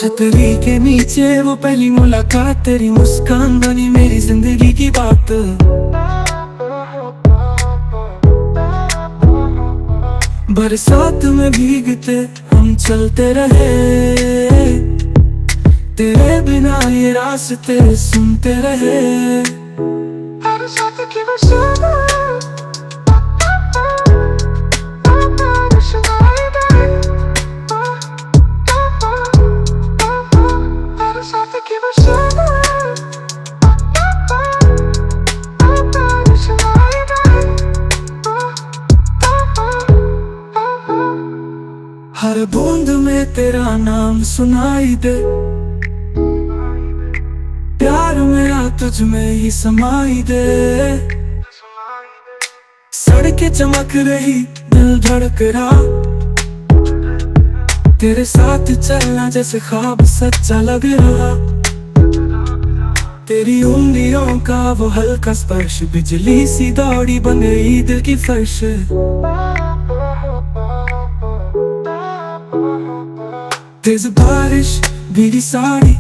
छतरी के नीचे वो पहली मुलाकात, तेरी मुस्कान बनी मेरी जिंदगी की बात। बरसात में भीगते हम चलते रहे, तेरे बिना ये रास्ते सुनते रहे। बरसात की बरसात हर बूंद में तेरा नाम सुनाई दे, प्यार मेरा तुझ में ही समाई दे। सड़कें चमक रही, दिल धड़क रहा, तेरे साथ चलना जैसे ख्वाब सच्चा लग रहा। तेरी उंगलियों का वो हल्का स्पर्श, बिजली सी दौड़ी बन गई दिल की फर्श। तेज बारिश भीगी साड़ी,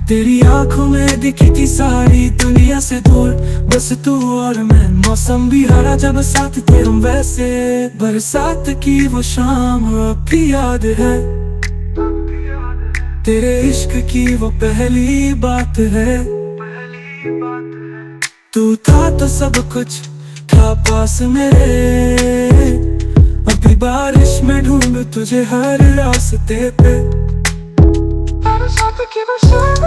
तेरी आंखों में दिखी थी सारी दुनिया से दूर, बस तू और मैं। मौसम भी हरा जब साथ थे हम वैसे, बरसात की वो शाम अब भी याद है, तेरे इश्क की वो पहली बात है। तू था तो सब कुछ था पास मेरे, अभी बारिश में ढूंढ तुझे हर रास्ते पे। बरसात की बरसात